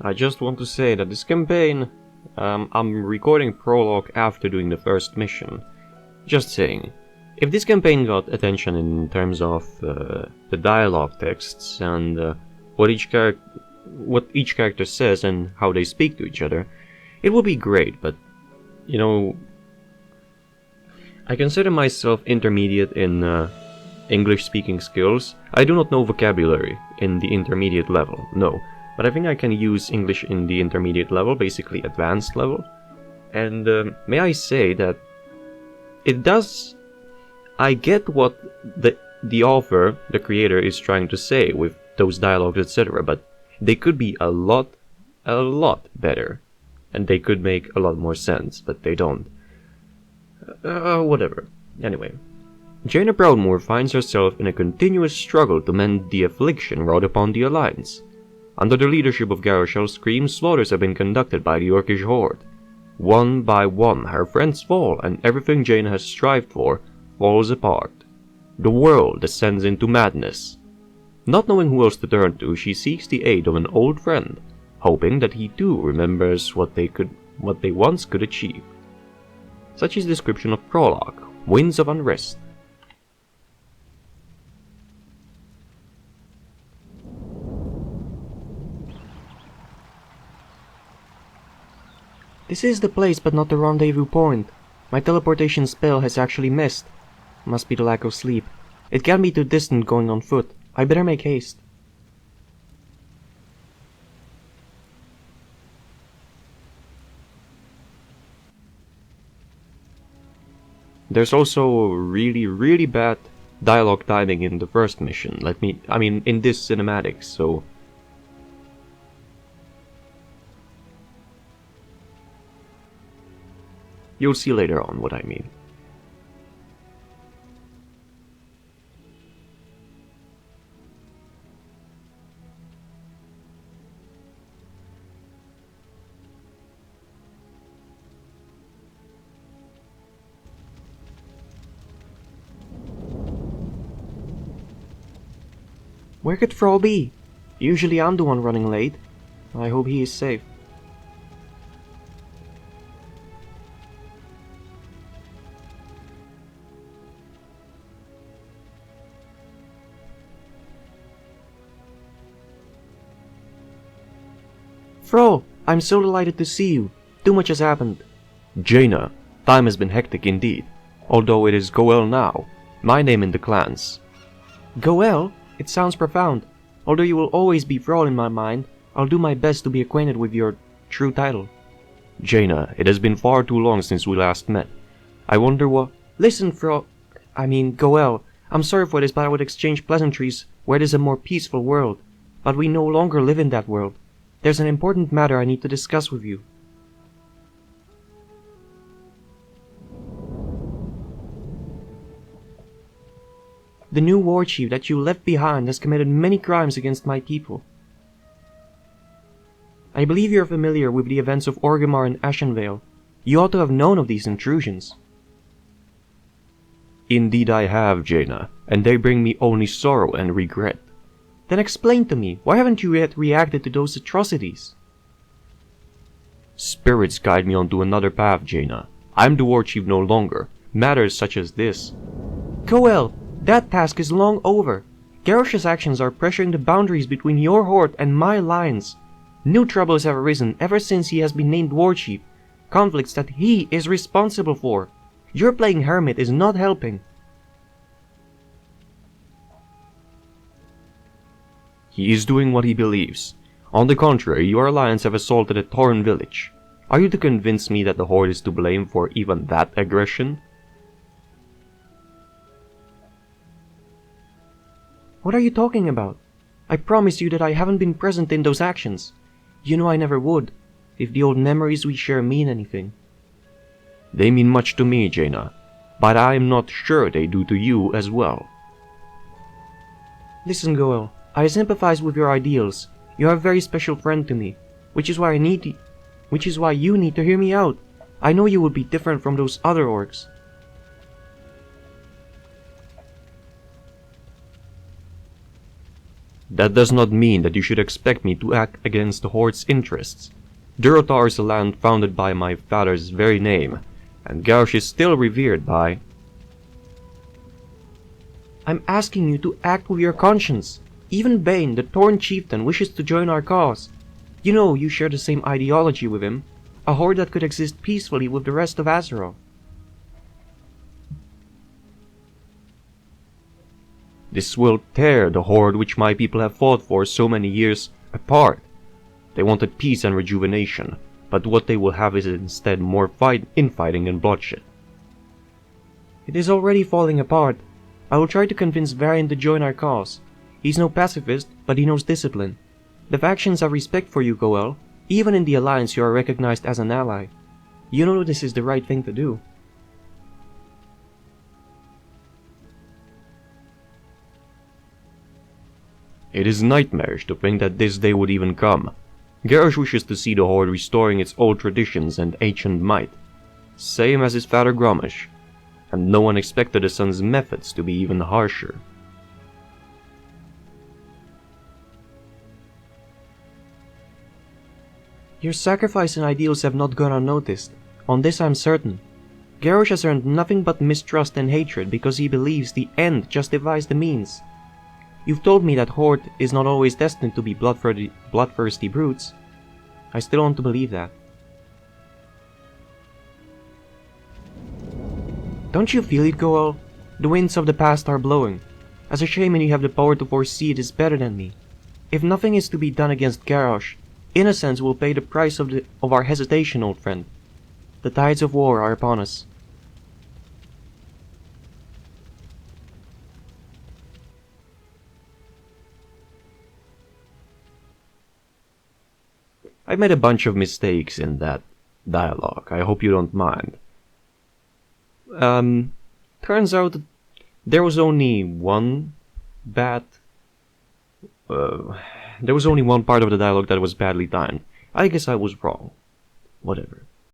I just want to say that this campaign, I'm recording prologue after doing the first mission. Just saying, if this campaign got attention in terms of the dialogue texts and what each character says and how they speak to each other, it would be great, but, you know, I consider myself intermediate in English speaking skills. I do not know vocabulary in the intermediate level, no. But I think I can use English in the intermediate level, basically advanced level. And may I say that it does... I get what the author, the creator, is trying to say with those dialogues, etc. But they could be a lot better. And they could make a lot more sense, but they don't. Whatever. Anyway. Jaina Proudmoore finds herself in a continuous struggle to mend the affliction wrought upon the Alliance. Under the leadership of Garroshel Scream, slaughters have been conducted by the Orcish horde. One by one, her friends fall, and everything Jaina has strived for falls apart. The world descends into madness. Not knowing who else to turn to, she seeks the aid of an old friend, hoping that he too remembers what they once could achieve. Such is the description of Prologue, Winds of Unrest. This is the place, but not the rendezvous point. My teleportation spell has actually missed. Must be the lack of sleep. It can't be too distant going on foot. I better make haste. There's also really bad dialogue timing in the first mission. In this cinematic, so... You'll see later on what I mean. Where could Thrall be? Usually I'm the one running late. I hope he is safe. Thrall, I'm so delighted to see you. Too much has happened. Jaina, time has been hectic indeed. Although it is Goel now, my name in the clans. Goel? It sounds profound. Although you will always be Thrall in my mind, I'll do my best to be acquainted with your true title. Jaina, it has been far too long since we last met. I wonder what... Listen, Goel, I'm sorry for this, but I would exchange pleasantries where it is a more peaceful world. But we no longer live in that world. There's an important matter I need to discuss with you. The new war chief that you left behind has committed many crimes against my people. I believe you're familiar with the events of Orgrimmar and Ashenvale. You ought to have known of these intrusions. Indeed I have, Jaina, and they bring me only sorrow and regret. Then explain to me, why haven't you yet reacted to those atrocities? Spirits guide me onto another path, Jaina. I'm the war chief no longer. Matters such as this... Goel, that task is long over. Garrosh's actions are pressuring the boundaries between your horde and my lines. New troubles have arisen ever since he has been named war chief. Conflicts that he is responsible for. Your playing hermit is not helping. He is doing what he believes. On the contrary, your alliance have assaulted a Tauren village. Are you to convince me that the Horde is to blame for even that aggression? What are you talking about? I promise you that I haven't been present in those actions. You know I never would, if the old memories we share mean anything. They mean much to me, Jaina, but I am not sure they do to you as well. Listen, Goel, I sympathize with your ideals. You are a very special friend to me, which is why you need to hear me out. I know you would be different from those other orcs. That does not mean that you should expect me to act against the Horde's interests. Durotar is a land founded by my father's very name, and Garrosh is still revered by... I'm asking you to act with your conscience. Even Bane, the Torn Chieftain, wishes to join our cause. You know you share the same ideology with him, a Horde that could exist peacefully with the rest of Azeroth. This will tear the Horde which my people have fought for so many years apart. They wanted peace and rejuvenation, but what they will have is instead more infighting and bloodshed. It is already falling apart. I will try to convince Varian to join our cause. He's no pacifist, but he knows discipline. The factions have respect for you, Goel. Even in the Alliance you are recognized as an ally. You know this is the right thing to do. It is nightmarish to think that this day would even come. Garrosh wishes to see the Horde restoring its old traditions and ancient might, same as his father Grommash, and no one expected the son's methods to be even harsher. Your sacrifice and ideals have not gone unnoticed. On this I'm certain. Garrosh has earned nothing but mistrust and hatred because he believes the end justifies the means. You've told me that Horde is not always destined to be bloodthirsty brutes. I still want to believe that. Don't you feel it, Goel? The winds of the past are blowing. As a shaman you have the power to foresee it is better than me. If nothing is to be done against Garrosh, innocence will pay the price of our hesitation, old friend. The tides of war are upon us. I made a bunch of mistakes in that dialogue. I hope you don't mind. Turns out that there was only one bad... there was only one part of the dialogue that was badly timed. I guess I was wrong. Whatever.